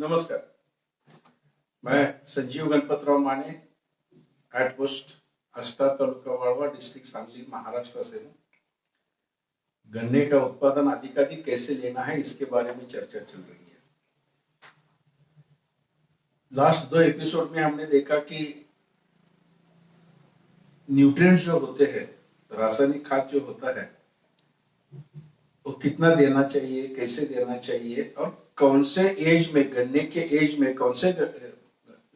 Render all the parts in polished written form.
नमस्कार, मैं Sanjeev Ganpatrao Mane at post Ashta taluka Walwa district Sangli Maharashtra से हूँ। गन्ने का उत्पादन अधिकाधिक कैसे लेना है इसके बारे में चर्चा चल रही है। लास्ट 2 एपिसोड में हमने देखा कि न्यूट्रिएंट्स जो होते हैं, रासायनिक खाद जो होता है वो कितना देना चाहिए, कैसे देना चाहिए और कौन से एज में, गन्ने के एज में कौन से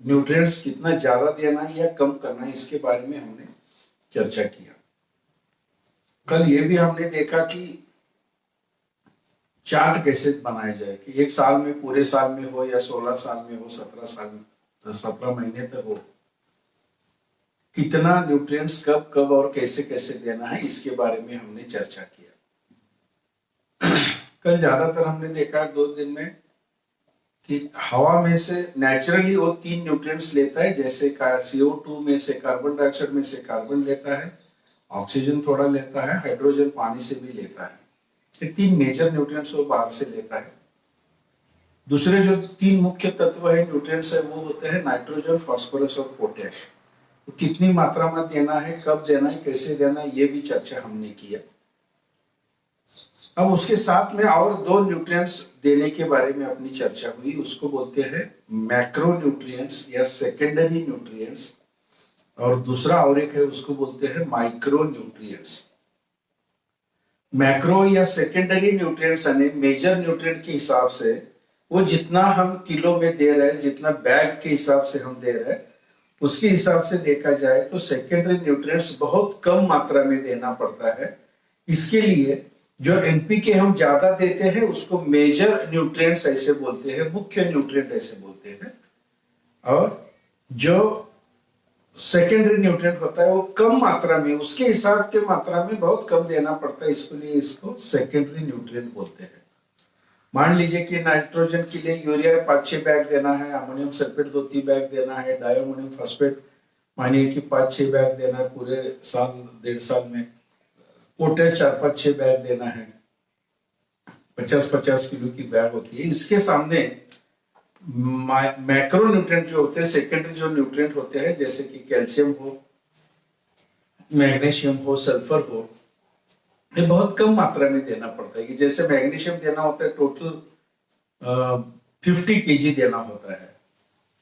न्यूट्रिएंट्स कितना ज्यादा देना है या कम करना है, इसके बारे में हमने चर्चा किया। कल ये भी हमने देखा कि चार्ट कैसे बनाया जाए कि 1 साल में, पूरे साल में हो या 16 साल में हो, 17 साल में, 17 महीने तक हो, कितना न्यूट्रिएंट्स कब कब और कैसे कैसे देना है, इसके बारे में हमने चर्चा किया। कल ज्यादातर हमने देखा 2 दिन में कि हवा में से नेचुरली वो 3 न्यूट्रिएंट्स लेता है, जैसे CO2 में से, कार्बन डाइऑक्साइड में से कार्बन लेता है, ऑक्सीजन थोड़ा लेता है, हाइड्रोजन पानी से भी लेता है। ये 3 मेजर न्यूट्रिएंट्स वो बाहर से लेता है। दूसरे जो 3 मुख्य तत्व है, न्यूट्रिएंट्स है, वो होते हैं नाइट्रोजन, फास्फोरस और पोटेश। तो कितनी मात्रा में देना है, कब देना है, कैसे देना है, ये भी चर्चा हमने किया। अब उसके साथ में और 2 न्यूट्रिएंट्स देने के बारे में अपनी चर्चा हुई। उसको बोलते हैं मैक्रो न्यूट्रिएंट्स या सेकेंडरी न्यूट्रिएंट्स, और दूसरा और एक है उसको बोलते हैं माइक्रो न्यूट्रिएंट्स। मैक्रो या सेकेंडरी न्यूट्रिएंट्स यानी मेजर न्यूट्रिएंट के हिसाब से वो जितना हम किलो में दे रहे हैं, जितना बैग के हिसाब से हम दे रहे हैं, उसके हिसाब से देखा जाए तो सेकेंडरी न्यूट्रिएंट्स बहुत कम मात्रा में देना पड़ता है। इसके लिए जो एनपीके हम ज्यादा देते हैं उसको मेजर न्यूट्रिएंट्स ऐसे बोलते हैं, मुख्य न्यूट्रिएंट ऐसे बोलते हैं, और जो सेकेंडरी न्यूट्रिएंट होता है वो कम मात्रा में, उसके हिसाब के मात्रा में बहुत कम देना पड़ता है, इसके लिए इसको सेकेंडरी न्यूट्रिएंट बोलते हैं। मान लीजिए कि नाइट्रोजन के लिए यूरिया 5-6 बैग देना है, अमोनियम सल्फेट 2-3 बैग देना है, डायमोनियम फॉस्फेट मानिए कि 5-6 बैग देना है पूरे साल, 1.5 साल में, पोटेश 4-5-6 बैग देना है, 50-50 किलो की बैग होती है। इसके सामने मैक्रो न्यूट्रिएंट जो होते हैं, सेकेंडरी जो न्यूट्रिएंट होते हैं, जैसे कि कैल्शियम हो, मैग्नीशियम हो, सल्फर हो, ये बहुत कम मात्रा में देना पड़ता है। कि जैसे मैग्नीशियम देना होता है टोटल 50 केजी देना होता है,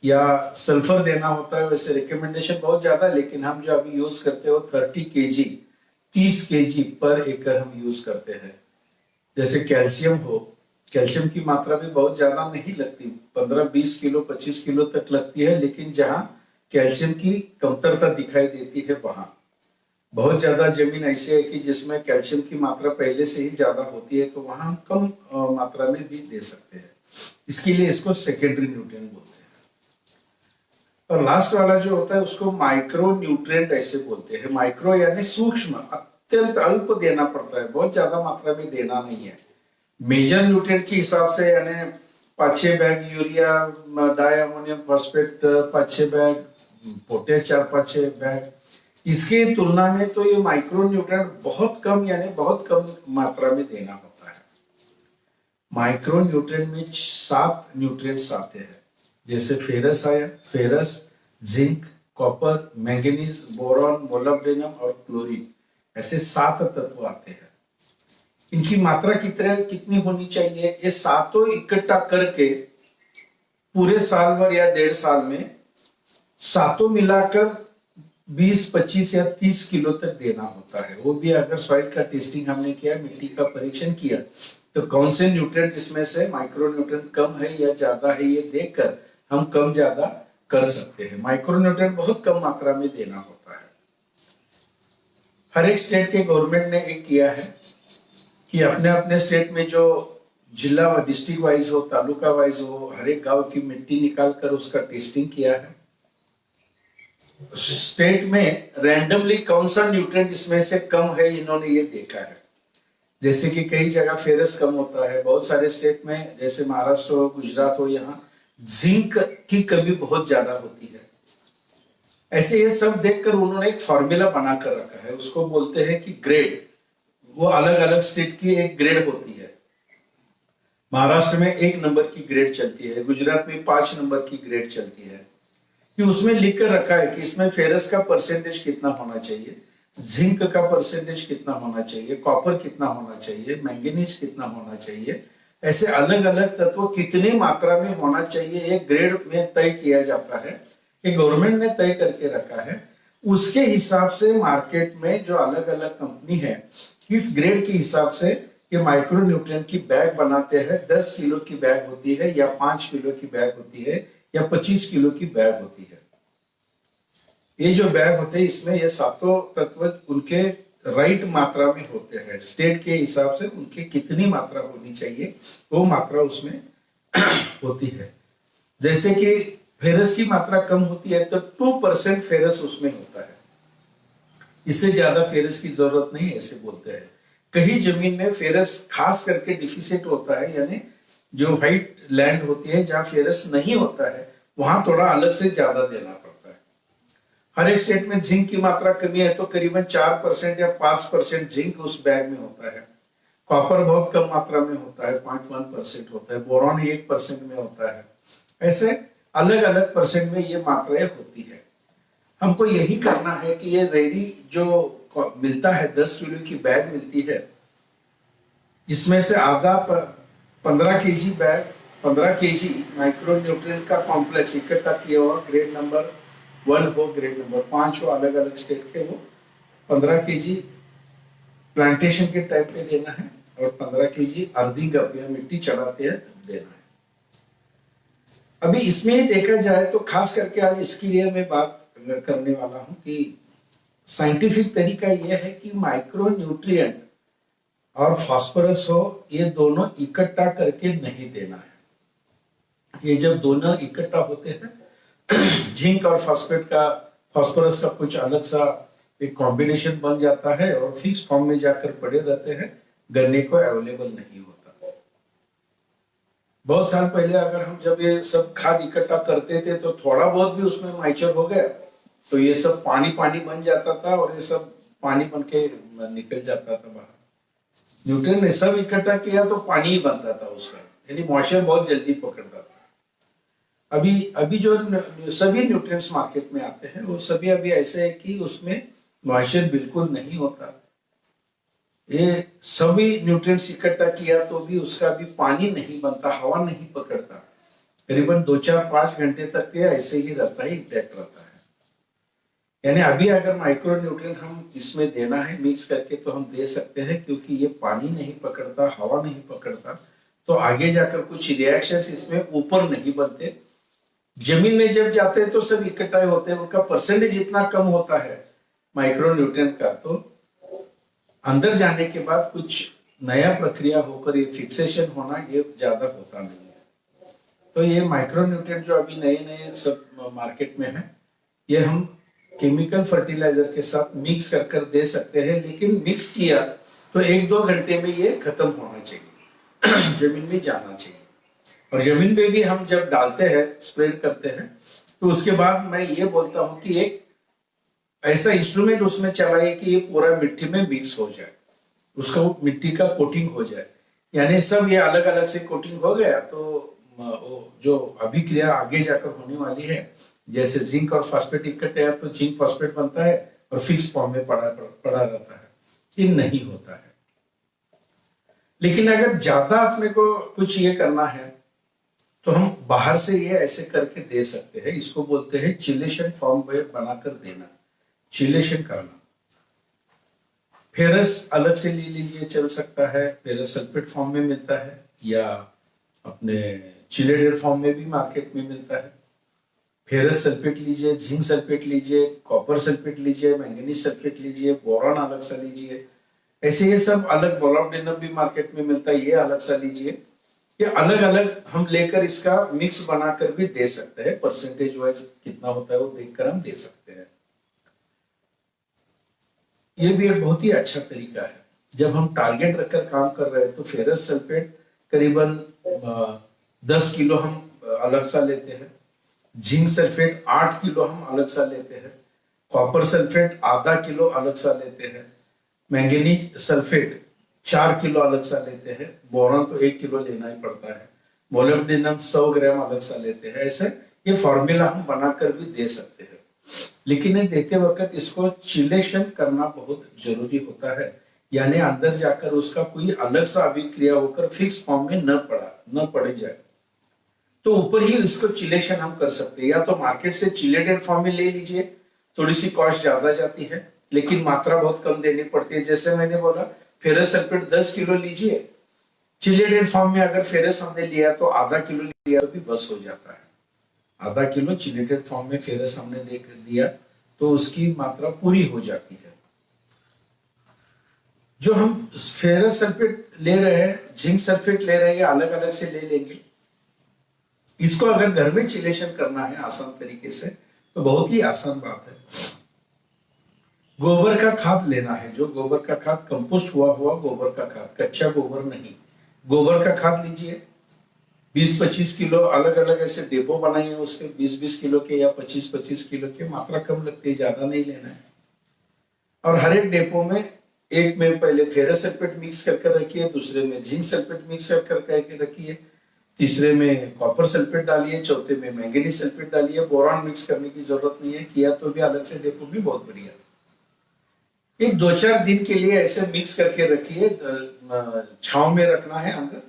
या सल्फर देना होता है, वैसे रिकमेंडेशन बहुत ज्यादा, लेकिन हम जो अभी यूज करते हैं वो 30 केजी, 30 केजी पर एकड़ हम यूज करते हैं। जैसे कैल्शियम हो, कैल्शियम की मात्रा भी बहुत ज्यादा नहीं लगती, 15-20 किलो, 25 किलो तक लगती है, लेकिन जहां कैल्शियम की कमतरता दिखाई देती है वहां बहुत ज्यादा जमीन ऐसी है कि जिसमें कैल्शियम की मात्रा पहले से ही ज्यादा होती है, तो वहां हम कम मात्रा में भी दे सकते हैं। इसके लिए इसको सेकेंडरी न्यूट्रिएंट बोलते हैं। और लास्ट वाला जो होता है उसको माइक्रो न्यूट्रिएंट ऐसे बोलते हैं। माइक्रो यानी सूक्ष्म, अत्यंत अल्प देना पड़ता है, बहुत ज्यादा मात्रा में देना नहीं है। मेजर न्यूट्रिएंट के हिसाब से यानी 5-6 bag urea, di ammonium phosphate 5-6 bag, potash 4-5-6 bag, इसके तुलना में तो ये माइक्रो न्यूट्रिएंट बहुत कम, यानी बहुत कम मात्रा में देना होता है। माइक्रो न्यूट्रिएंट में 7 न्यूट्रिएंट्स आते हैं, जैसे फेरस आया, ferrous, zinc, copper, manganese, boron, molybdenum और क्लोरीन, ऐसे 7 तत्व आते हैं। इनकी मात्रा कितनी होनी चाहिए, ये 7 इकट्ठा करके पूरे साल भर या 1.5 साल में 7 मिलाकर 20-25 या 30 किलो तक देना होता है। वो भी अगर सॉइल का टेस्टिंग हमने किया, मिट्टी का परीक्षण किया, तो कौन से न्यूट्रिएंट इसमें से माइक्रो न्यूट्रिएंट कम है या ज्यादा है, ये देखकर हम कम ज्यादा कर सकते हैं। माइक्रो न्यूट्रिएंट बहुत कम मात्रा में देना होता है। हर एक स्टेट के गवर्नमेंट ने एक किया है कि अपने अपने स्टेट में जो जिला व डिस्ट्रिक्ट वाइज हो, तालुका वाइज हो, हर एक गांव की मिट्टी निकाल कर उसका टेस्टिंग किया है। स्टेट में रैंडमली कौन सा न्यूट्रिएंट इसमें से कम है, इन्होंने ये देखा है। जैसे कि कई जगह फेरस कम होता है, बहुत सारे स्टेट में जैसे महाराष्ट्र हो, गुजरात हो, यहाँ जिंक की कमी बहुत ज्यादा होती है। ऐसे ये सब देखकर उन्होंने एक फॉर्मूला बनाकर रखा है, उसको बोलते हैं कि ग्रेड, वो अलग अलग स्टेट की एक ग्रेड होती है। महाराष्ट्र में 1 नंबर की ग्रेड चलती है, गुजरात में 5 नंबर की ग्रेड चलती है, कि उसमें लिख कर रखा है कि इसमें फेरस का परसेंटेज कितना होना चाहिए, जिंक का परसेंटेज कितना होना चाहिए, कॉपर कितना होना चाहिए, मैंगनीज कितना होना चाहिए, ऐसे अलग अलग तत्व कितने मात्रा में होना चाहिए एक ग्रेड में तय किया जाता है, ये गवर्नमेंट ने तय करके रखा है। उसके हिसाब से मार्केट में जो अलग अलग कंपनी है इस ग्रेड के हिसाब से ये माइक्रो न्यूट्रिएंट की बैग बनाते हैं। 10 किलो की बैग होती है या 5 किलो की बैग होती है या 25 किलो की बैग होती है। ये जो बैग होते हैं इसमें ये सातों तत्व उनके राइट मात्रा में होते हैं, स्टेट के हिसाब से उनकी कितनी मात्रा होनी चाहिए वो मात्रा उसमें होती है। जैसे कि फेरस की मात्रा कम होती है तो 2% फेरस उसमें होता है, इससे ज्यादा फेरस की जरूरत नहीं, ऐसे बोलते हैं। कहीं जमीन में फेरस खास करके डिफिशिएंट होता है, यानी जो व्हाइट लैंड होती है जहां फेरस नहीं होता है वहां थोड़ा अलग से ज्यादा देना पड़ता है। हर एक स्टेट में जिंक की मात्रा कमी है तो करीबन 4% या 5% जिंक उस बैग में होता है। कॉपर बहुत कम मात्रा में होता है, 0.1% होता है, बोरॉन 1% में होता है। ऐसे अलग अलग परसेंट में ये मात्राएं होती है। हमको यही करना है कि ये रेडी जो मिलता है 10 किलो की बैग मिलती है, इसमें से आधा 15 KG bag 15 KG micro nutrient का कॉम्प्लेक्स इकट्ठा किया हुआ ग्रेड नंबर 1 हो, ग्रेड नंबर 5 हो, अलग अलग स्टेट के वो 15 केजी प्लांटेशन के टाइप पे देना है और 15 केजी अर्थिंग अप या मिट्टी चढ़ाते हैं देना है। अभी इसमें ही देखा जाए तो खास करके आज इसके लिए मैं बात करने वाला हूं कि साइंटिफिक तरीका यह है कि माइक्रो न्यूट्रिएंट और फास्फोरस हो ये दोनों इकट्ठा करके नहीं देना है। ये जब दोनों इकट्ठा होते हैं जिंक और फास्फोरस का कुछ अलग सा एक कॉम्बिनेशन बन जाता है और फिक्स फॉर्म में जाकर पड़े रहते हैं, गन्ने को अवेलेबल नहीं होता। बहुत साल पहले अगर हम जब ये सब खाद इकट्ठा करते थे तो थोड़ा बहुत भी उसमें मॉइस्चर हो गया तो ये सब पानी पानी बन जाता था और ये सब पानी बन के निकल जाता था बाहर। न्यूट्रिएंट ने सब इकट्ठा किया तो पानी ही बनता था उसका, यानी मॉइस्चर बहुत जल्दी पकड़ता था। अभी जो सभी न्यूट्रिएंट्स मार्केट में आते हैं वो सभी अभी ऐसे है कि उसमें मॉइस्चर बिल्कुल नहीं होता। ये सभी न्यूट्रिएंट्स इकट्ठा किया तो भी उसका भी पानी नहीं बनता, हवा नहीं पकड़ता, करीबन 2-4-5 घंटे तक ये ऐसे ही रहता है, इंटैक्ट रहता है। यानी अभी अगर माइक्रो न्यूट्रिएंट हम इसमें देना है मिक्स करके तो हम दे सकते हैं, क्योंकि ये पानी नहीं पकड़ता, हवा नहीं पकड़ता, तो आगे जाकर कुछ रिएक्शंस इसमें ऊपर नहीं बनते। जमीन में जब जाते हैं तो सब इकट्ठा होते हैं, उनका परसेंटेज इतना कम होता है माइक्रो न्यूट्रिएंट का, तो अंदर जाने के बाद कुछ नया प्रक्रिया होकर ये फिक्सेशन होना ये ज्यादा होता नहीं है। तो ये माइक्रो न्यूट्रिएंट जो अभी नए नए सब मार्केट में है ये हम केमिकल फर्टिलाइजर के साथ मिक्स कर कर दे सकते हैं, लेकिन मिक्स किया तो 1-2 घंटे में ये खत्म होना चाहिए जमीन में जाना चाहिए। और जमीन में भी हम जब डालते हैं स्प्रेड करते हैं तो उसके बाद मैं ये बोलता हूं कि एक ऐसा इंस्ट्रूमेंट उसमें चलाइए कि ये पूरा मिट्टी में मिक्स हो जाए, उसका मिट्टी का कोटिंग हो जाए, यानी सब ये अलग अलग से कोटिंग हो गया तो जो अभिक्रिया आगे जाकर होने वाली है, जैसे जिंक और फास्फेट इकट्ठे है तो जिंक फास्फेट बनता है और फिक्स फॉर्म में पड़ा रहता है, ये नहीं होता है। लेकिन अगर ज्यादा अपने को कुछ ये करना है तो हम बाहर से ये ऐसे करके दे सकते हैं, इसको बोलते हैं चिलेशन फॉर्म में बनाकर देना, चिलेशन करना। फेरस अलग से ले लीजिए, चल सकता है, फेरस सल्फेट फॉर्म में मिलता है या अपने चिलेटेड फॉर्म में भी मार्केट में मिलता है। फेरस सल्फेट लीजिए, जिंक सल्फेट लीजिए, कॉपर सल्फेट लीजिए, मैंगनीज सल्फेट लीजिए, बोरॉन अलग सा लीजिए, ऐसे ये सब अलग, मोलिब्डेनम भी मार्केट में मिलता है, ये अलग सा लीजिए। ये अलग अलग हम लेकर इसका मिक्स बनाकर भी दे सकते हैं, परसेंटेज वाइज कितना होता है वो देखकर हम दे सकते हैं। ये भी एक बहुत ही अच्छा तरीका है। जब हम टारगेट रखकर काम कर रहे हैं तो फेरस सल्फेट करीबन 10 किलो हम अलग सा लेते हैं, जिंक सल्फेट 8 किलो हम अलग सा लेते हैं, कॉपर सल्फेट आधा किलो अलग सा लेते हैं, मैंगनीज सल्फेट 4 किलो अलग सा लेते हैं, बोरॉन तो 1 किलो लेना ही पड़ता है, मोलिब्डेनम 100 ग्राम अलग सा लेते हैं। ऐसे ये फॉर्मूला हम बनाकर भी दे सकते हैं, लेकिन ये देते वक्त इसको चिलेशन करना बहुत जरूरी होता है, यानी अंदर जाकर उसका कोई अलग सा अभिक्रिया होकर फिक्स फॉर्म में न पड़े जाए। तो ऊपर ही इसको चिलेशन हम कर सकते हैं, या तो मार्केट से चिलेटेड फॉर्म में ले लीजिए, थोड़ी सी कॉस्ट ज्यादा जाती है लेकिन मात्रा बहुत कम देनी पड़ती है। जैसे मैंने बोला फेरस सल्फेट 10 किलो लीजिए, चिलेटेड फॉर्म में अगर फेरस हमने लिया तो आधा किलो लिया तो भी बस हो जाता है। आधा किलो चिलेटेड फॉर्म में फेरस हमने दिया तो उसकी मात्रा पूरी हो जाती है। जो हम फेरस सल्फेट ले रहे हैं, जिंक सल्फेट ले रहे हैं, अलग अलग से ले लेंगे। इसको अगर घर में चिलेशन करना है आसान तरीके से तो बहुत ही आसान बात है। गोबर का खाद लेना है, जो गोबर का खाद कंपोस्ट हुआ गोबर का खाद, कच्चा गोबर नहीं, गोबर का खाद लीजिए। 20-25 किलो अलग अलग ऐसे डेपो बनाइए, उसके 20-20 किलो के या 25-25 किलो के, मात्रा कम लगती है, ज्यादा नहीं लेना है। और हर एक डेपो में एक में पहले फेरस सल्फेट मिक्स करके रखिए, दूसरे में जिंक सल्फेट मिक्स करके रखिए, तीसरे में कॉपर सल्फेट डालिए, चौथे में मैंगनीज सल्फेट डालिए। बोरॉन मिक्स करने की जरूरत नहीं है, किया तो भी अलग से डेपो भी बहुत बढ़िया। एक 2-4 दिन के लिए ऐसे मिक्स करके रखिए, छांव में रखना है अंदर,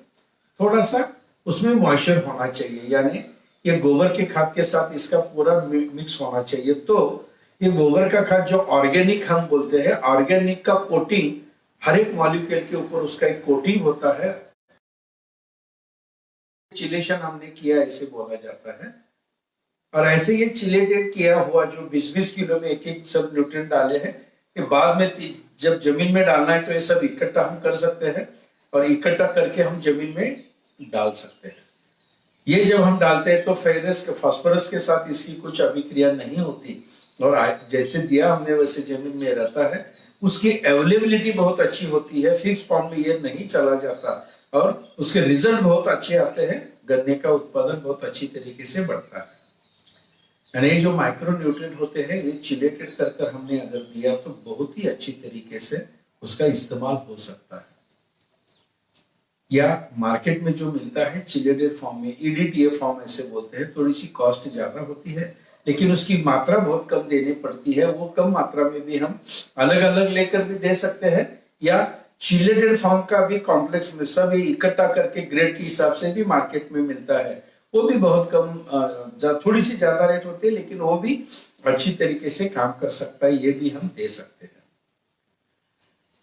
थोड़ा सा उसमें मॉइस्चर होना चाहिए, यानी ये गोबर के खाद के साथ इसका पूरा मिक्स होना चाहिए। तो ये गोबर का खाद जो ऑर्गेनिक हम बोलते हैं, ऑर्गेनिक का कोटिंग हर एक मॉलिक्यूल के ऊपर उसका एक कोटिंग होता है, चिलेशन हमने किया ऐसे बोला जाता है। और ऐसे ये चिलेटेड किया हुआ जो 20-20 किलो में एक सब न्यूट्रिएंट डाले हैं, कि बाद में जब जमीन में डालना है तो ये सब इकट्ठा हम कर सकते हैं और इकट्ठा करके हम जमीन में डाल सकते हैं। ये जब हम डालते हैं तो फेरस फास्फोरस के साथ इसकी कुछ अभिक्रिया नहीं होती, और जैसे दिया हमने वैसे जमीन में रहता है, उसकी अवेलेबिलिटी बहुत अच्छी होती है, फिक्स फॉर्म में ये नहीं चला जाता और उसके रिजल्ट बहुत अच्छे आते हैं, गन्ने का उत्पादन बहुत अच्छी तरीके से बढ़ता है। यानी जो माइक्रो न्यूट्रिएंट होते हैं ये चिलेटेड कर हमने अगर दिया तो बहुत ही अच्छी तरीके से उसका इस्तेमाल हो सकता है। या मार्केट में जो मिलता है चिलेटेड फॉर्म में, ईडीटीए फॉर्म ऐसे बोलते हैं, थोड़ी सी कॉस्ट ज्यादा होती है लेकिन उसकी मात्रा बहुत कम देनी पड़ती है। वो कम मात्रा में भी हम अलग अलग लेकर भी दे सकते हैं, या चिलेटेड फॉर्म का भी कॉम्प्लेक्स में सब इकट्ठा करके ग्रेड के हिसाब से भी मार्केट में मिलता है। वो भी बहुत कम, थोड़ी सी ज्यादा रेट होती है लेकिन वो भी अच्छी तरीके से काम कर सकता है, ये भी हम दे सकते हैं।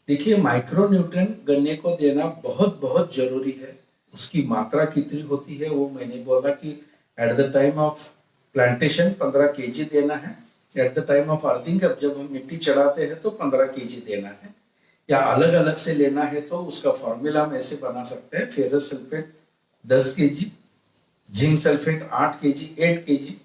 देखिए माइक्रो न्यूट्रिएंट गन्ने को देना बहुत बहुत जरूरी है। उसकी मात्रा कितनी होती है वो मैंने बोला कि at the time of plantation 15 KG देना है, at the time of earthing जब हम मिट्टी चढ़ाते हैं तो 15 केजी देना है, या अलग अलग से लेना है तो उसका फॉर्मूला हम ऐसे बना सकते हैं। Ferrous sulphate 10 KG, zinc sulphate 8 KG 8 KG,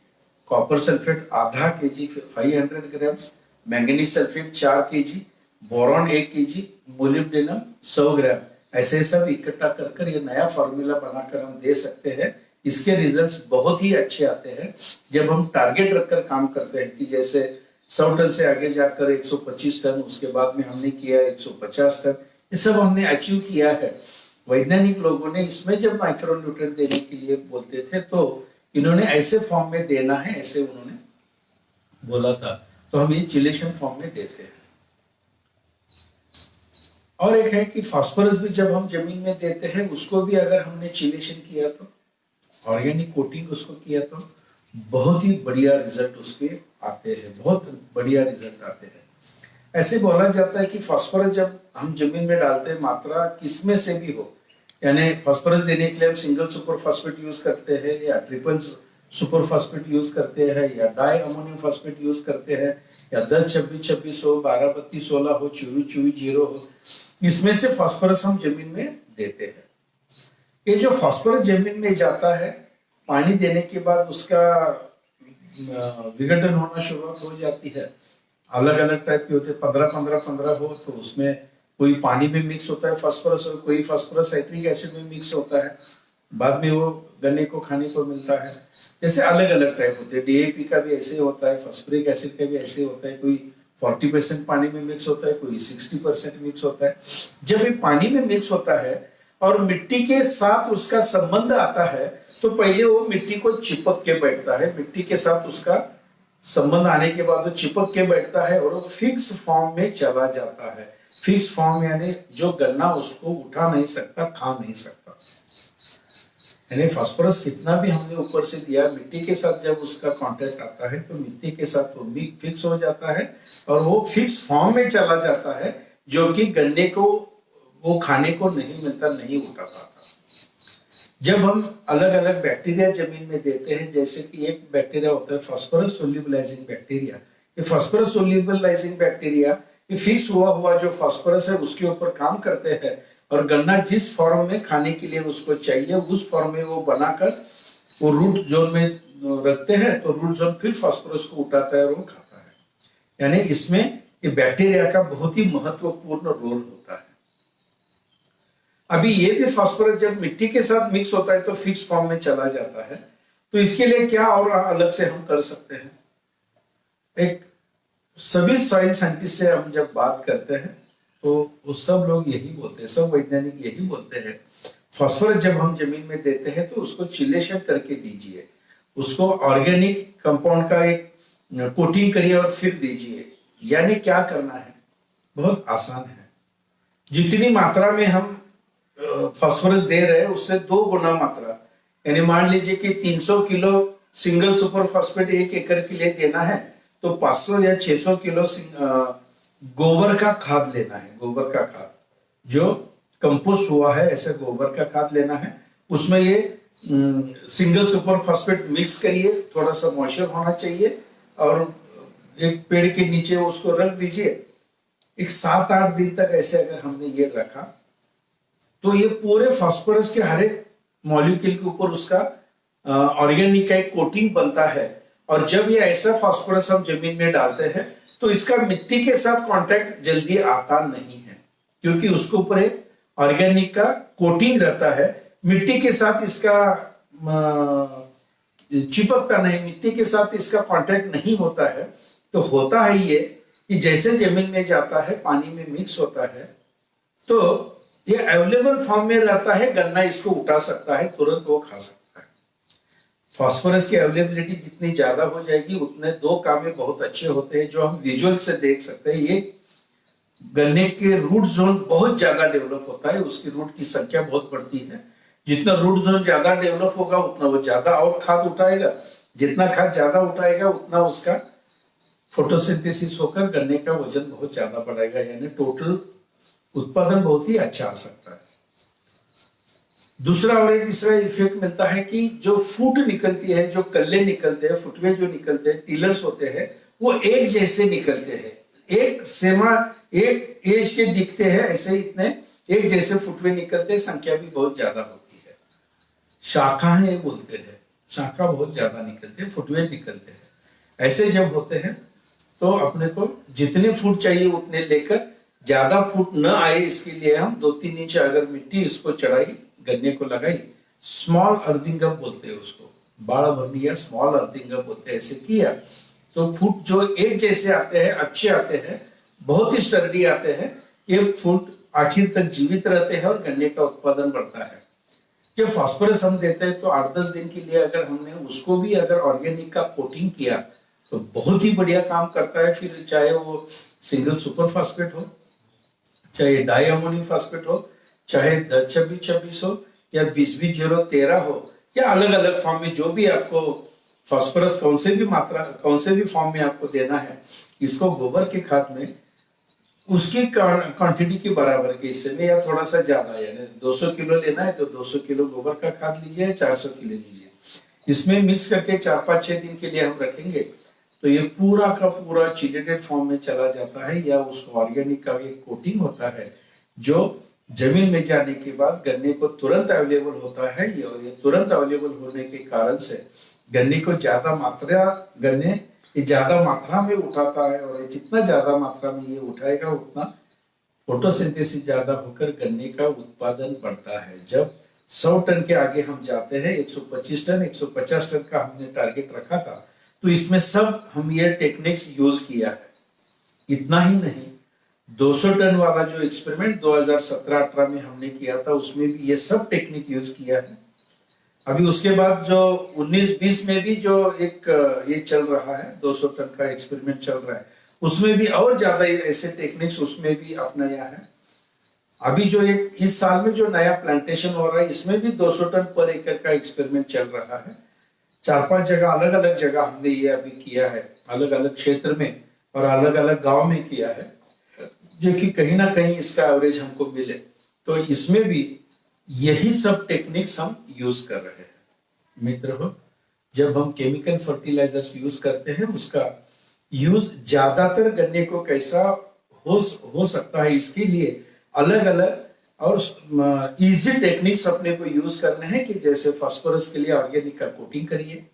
copper sulphate आधा KG 500 grams, manganese sulphate 4 KG, boron 1 KG, molybdenum 100 gram, ऐसे सब इकट्ठा कर ये नया फॉर्मूला बनाकर हम दे सकते हैं। इसके रिजल्ट्स बहुत ही अच्छे आते हैं जब हम टारगेट रखकर काम करते हैं, कि जैसे 100 टन से आगे जाकर 125 टन, उसके बाद में हमने किया 150 टन, ये सब हमने अचीव किया है। वैज्ञानिक लोगों ने इसमें जब माइक्रो न्यूट्रिएंट देने के लिए बोलते थे तो इन्होंने ऐसे फॉर्म में देना है ऐसे उन्होंने बोला था, तो हम ये चिलेशन फॉर्म में देते हैं। और एक है कि फास्फोरस भी जब हम जमीन में देते हैं उसको भी अगर हमने चिलेशन किया तो, ऑर्गेनिक कोटिंग उसको किया तो बहुत ही बढ़िया रिजल्ट उसके आते हैं, बहुत बढ़िया रिजल्ट आते हैं। ऐसे बोला जाता है कि फास्फोरस जब हम जमीन में डालते हैं, मात्रा किसमें से भी हो, यानी फास्फोरस देने के लिए हम सिंगल सुपर फास्फेट यूज करते हैं या ट्रिपल सुपर फास्फेट यूज करते हैं या डाई अमोनियम फास्फेट यूज करते हैं, या 10-26-26 हो, 12-32-16 हो, 24-24-0 हो, इसमें से फास्फोरस हम जमीन में देते हैं। ये जो फास्फोरस जमीन में जाता है, पानी देने के बाद उसका विघटन होना शुरुआत हो जाती है। अलग अलग टाइप के होते हैं, 15-15-15 हो तो उसमें कोई पानी में मिक्स होता है फास्फोरस, और कोई फास्फोरस साइट्रिक एसिड में मिक्स होता है, बाद में वो गन्ने को खाने को मिलता है। जैसे अलग अलग टाइप होते हैं, डीएपी का भी ऐसे होता है, फास्फोरिक एसिड का भी ऐसे होता है, कोई 40% पानी में मिक्स होता है, कोई 60% मिक्स होता है। जब ये पानी में मिक्स होता है और मिट्टी के साथ उसका संबंध आता है तो पहले वो मिट्टी को चिपक के बैठता है, मिट्टी के साथ उसका संबंध आने के बाद वो चिपक के बैठता है और वो फिक्स फॉर्म में चला जाता है। फिक्स फॉर्म यानी जो गन्ना उसको उठा नहीं सकता, खा नहीं सकता। यानी फास्फोरस कितना भी हमने ऊपर से दिया, मिट्टी के साथ जब उसका कांटेक्ट आता है तो मिट्टी के साथ वो भी फिक्स हो जाता है और वो फिक्स फॉर्म में चला जाता है, जो कि गन्ने को वो खाने को नहीं मिलता, नहीं उठा पाता। जब हम अलग अलग बैक्टीरिया जमीन में देते हैं, जैसे कि एक बैक्टीरिया होता है फास्फोरस सोल्यूबलाइजिंग बैक्टीरिया, ये फास्फोरस सोल्यूबलाइजिंग बैक्टीरिया ये फिक्स हुआ जो फास्फोरस है उसके ऊपर काम करते हैं और गन्ना जिस फॉर्म में खाने के लिए उसको चाहिए उस फॉर्म में वो बनाकर वो रूट जोन में रखते हैं, तो रूट जोन फिर फास्फोरस को उठाता है और वो खाता है। यानी इसमें ये बैक्टीरिया का बहुत ही महत्वपूर्ण रोल होता है। अभी ये भी फास्फोरस जब मिट्टी के साथ मिक्स होता है तो फिक्स फॉर्म में चला जाता है, तो इसके लिए क्या और अलग से हम कर सकते हैं? एक सभी सॉइल साइंटिस्ट से हम जब बात करते हैं तो वो सब लोग यही बोलते हैं, सब वैज्ञानिक यही बोलते हैं, फास्फोरस जब हम जमीन में देते हैं तो उसको चिलेशन करके दीजिए, उसको ऑर्गेनिक कंपाउंड का एक कोटिंग करिए और फिर दीजिए। यानी क्या करना है? बहुत आसान है। जितनी मात्रा में हम फास्फोरस दे रहे हैं उससे 2 गुना मात्रा, यानी मान लीजिए कि 300 किलो सिंगल सुपर फास्फेट 1 एकड़ के लिए देना है तो 500 या 600 किलो गोबर का खाद लेना है। गोबर का खाद जो कंपोस्ट हुआ है ऐसे गोबर का खाद लेना है, उसमें ये सिंगल सुपर फास्फेट मिक्स करिए, थोड़ा सा मॉइस्चर होना चाहिए और एक पेड़ के नीचे उसको रख दीजिए। एक 7-8 दिन तक ऐसे अगर हमने ये रखा तो ये पूरे फास्फोरस के हर एक मॉलिक्यूल के ऊपर उसका ऑर्गेनिक का एक कोटिंग बनता है और जब ये ऐसा फास्फोरस हम जमीन में डालते हैं तो इसका मिट्टी के साथ कांटेक्ट जल्दी आता नहीं है, क्योंकि उसके ऊपर एक ऑर्गेनिक का कोटिंग रहता है। मिट्टी के साथ इसका चिपकता नहीं, मिट्टी के साथ इसका कांटेक्ट नहीं होता है। तो होता है ये कि जैसे जमीन में जाता है, पानी में मिक्स होता है, तो ये अवेलेबल फॉर्म में रहता है, गन्ना इसको उठा सकता है, तुरंत वो खा सकता है। फास्फोरस की अवेलेबिलिटी जितनी ज्यादा हो जाएगी उतने 2 काम में बहुत अच्छे होते हैं जो हम विजुअल से देख सकते हैं। ये गन्ने के रूट जोन बहुत ज्यादा डेवलप होता है, उसकी रूट की संख्या बहुत बढ़ती है। जितना रूट जोन ज्यादा डेवलप होगा उतना वो ज्यादा और खाद उठाएगा, जितना खाद ज्यादा उठाएगा उतना उसका फोटोसिंथेसिस होकर गन्ने का वजन बहुत ज्यादा बढ़ेगा, यानी टोटल उत्पादन बहुत ही अच्छा आ सकता है। दूसरा और एक तीसरा इफेक्ट मिलता है कि जो फूट निकलती है, जो कल्ले निकलते हैं, फुटवे जो निकलते हैं, टिलर्स होते हैं, वो एक जैसे निकलते हैं, एक एज के दिखते हैं, ऐसे इतने एक जैसे फुटवे निकलते हैं, संख्या भी बहुत ज्यादा होती है। शाखाएं बोलते हैं, शाखा बहुत ज्यादा निकलते हैं, फुटवे निकलते हैं। ऐसे जब होते हैं तो अपने को जितने फुट चाहिए उतने लेकर, ज्यादा फुट न आए इसके लिए हम 2-3 इंच अगर मिट्टी इसको चढ़ाई, गन्ने को लगाई, स्मॉल अर्थिंग गम बोलते हैं उसको, बाड़ा भरनी या स्मॉल अर्थिंग गम बोलते हैं। ऐसे किया तो फुट जो एक जैसे आते हैं, अच्छे आते हैं, बहुत ही स्टर्डी आते हैं, ये फुट आखिर तक जीवित रहते हैं और गन्ने का उत्पादन बढ़ता है। जब फास्फोरस हम देते हैं तो 8-10 दिन के लिए अगर हमने उसको भी अगर ऑर्गेनिक का कोटिंग किया तो बहुत ही बढ़िया काम करता है। फिर चाहे वो सिंगल सुपर फास्फेट हो, चाहे डाई अमोनियम फास्फेट हो, चाहे 10-26-26 हो या 20-20-0-13 हो, या अलग अलग फॉर्म में जो भी आपको फास्फोरस कौन से भी फॉर्म में आपको देना है, इसको गोबर के खाद में उसकी क्वांटिटी के बराबर के हिस्से में या थोड़ा सा ज्यादा, यानी 200 किलो लेना है तो 200 किलो गोबर का खाद लीजिए, 400 किलो लीजिए, इसमें मिक्स करके 4-5-6 दिन के लिए हम रखेंगे तो ये पूरा का पूरा चिलेटेड फॉर्म में चला जाता है, या उसको ऑर्गेनिक का एक कोटिंग होता है जो जमीन में जाने के बाद गन्ने को तुरंत अवेलेबल होता है। और ये तुरंत अवेलेबल होने के कारण से गन्ने को ज्यादा मात्रा में उठाता है, और जितना ज्यादा मात्रा में ये उठाएगा उतना फोटोसिंथेसिस ज्यादा होकर गन्ने का उत्पादन बढ़ता है। जब 100 टन के आगे हम जाते हैं, 125 टन 150 टन का हमने टारगेट रखा था, तो इसमें सब हम ये टेक्निक्स यूज किया है। इतना ही नहीं, 200 टन वाला जो एक्सपेरिमेंट 2017-18 में हमने किया था, उसमें भी ये सब टेक्निक यूज किया है। अभी उसके बाद जो 19-20 में भी जो एक ये चल रहा है, 200 टन का एक्सपेरिमेंट चल रहा है, उसमें भी और ज्यादा ऐसे टेक्निक्स उसमें भी अपनाया है। अभी जो एक इस साल में जो नया प्लांटेशन हो रहा है, इसमें भी 200 टन पर एकड़ का एक्सपेरिमेंट चल रहा है। 4-5 जगह, अलग अलग जगह हमने ये अभी किया है, अलग अलग क्षेत्र में और अलग अलग गांव में किया है, जो कि कहीं ना कहीं इसका एवरेज हमको मिले। तो इसमें भी यही सब टेक्निक्स हम यूज कर रहे हैं। मित्रों, जब हम केमिकल फर्टिलाइजर्स यूज करते हैं, उसका यूज ज्यादातर गन्ने को कैसा हो सकता है, इसके लिए अलग अलग और इजी टेक्निक्स अपने को यूज करने हैं। कि जैसे फास्फोरस के लिए ऑर्गेनिक का कोटिंग करिए,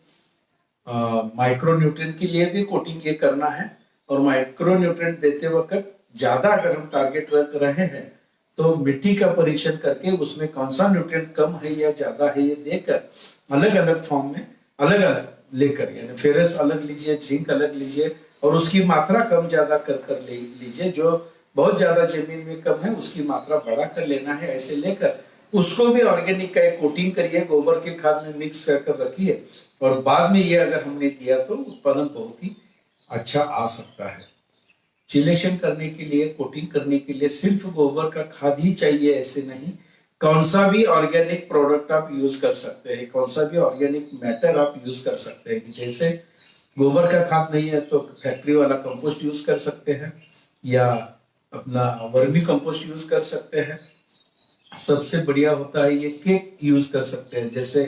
माइक्रो न्यूट्रिएंट के लिए भी कोटिंग ये करना है, और माइक्रो न्यूट्रिएंट देते वक्त ज्यादा अगर हम टारगेट रख रहे हैं तो मिट्टी का परीक्षण करके उसमें कौन सा न्यूट्रिएंट कम है या ज्यादा है, ये देखकर अलग अलग फॉर्म में अलग अलग लेकर, यानी फेरस अलग लीजिए, जिंक अलग लीजिए, और उसकी मात्रा कम ज्यादा कर ले लीजिए। जो बहुत ज्यादा जमीन में कम है उसकी मात्रा बढ़ा कर लेना है। ऐसे लेकर उसको भी ऑर्गेनिक का एक कोटिंग करिए, गोबर के खाद में मिक्स कर रखिए, और बाद में ये अगर हमने दिया तो उत्पादन बहुत ही अच्छा आ सकता है। चिलेशन करने के लिए, कोटिंग करने के लिए सिर्फ गोबर का खाद ही चाहिए ऐसे नहीं, कौन सा भी ऑर्गेनिक प्रोडक्ट आप यूज कर सकते हैं, कौन सा भी ऑर्गेनिक मैटर आप यूज कर सकते हैं। जैसे गोबर का खाद नहीं है तो फैक्ट्री वाला कंपोस्ट यूज कर सकते हैं, या अपना वर्मी कंपोस्ट यूज कर सकते हैं। सबसे बढ़िया होता है ये केक यूज कर सकते हैं, जैसे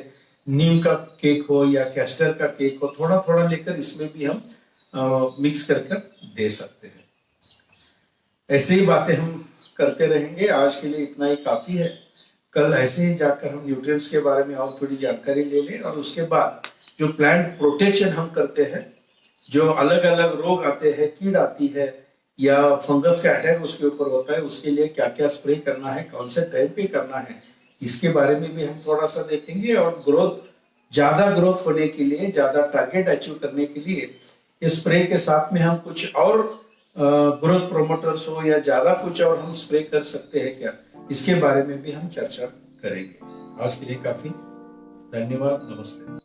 नीम का केक हो या कैस्टर का केक हो, थोड़ा थोड़ा लेकर इसमें भी हम मिक्स कर दे सकते हैं। ऐसे ही बातें हम करते रहेंगे। आज के लिए इतना ही काफी है। कल ऐसे ही जाकर हम न्यूट्रिएंट्स के बारे में और थोड़ी जानकारी ले लें, और उसके बाद जो प्लांट प्रोटेक्शन हम करते हैं, जो अलग अलग रोग आते हैं, कीड़ आती है या फंगस का अटैक उसके ऊपर होता है, उसके लिए क्या क्या स्प्रे करना है, कौन से टाइम पे करना है, इसके बारे में भी हम थोड़ा सा देखेंगे। और ज्यादा ग्रोथ होने के लिए, ज्यादा टारगेट अचीव करने के लिए स्प्रे के साथ में हम कुछ और ग्रोथ प्रोमोटर्स हो या ज्यादा कुछ और हम स्प्रे कर सकते हैं क्या, इसके बारे में भी हम चर्चा करेंगे। आज के लिए काफी, धन्यवाद, नमस्ते।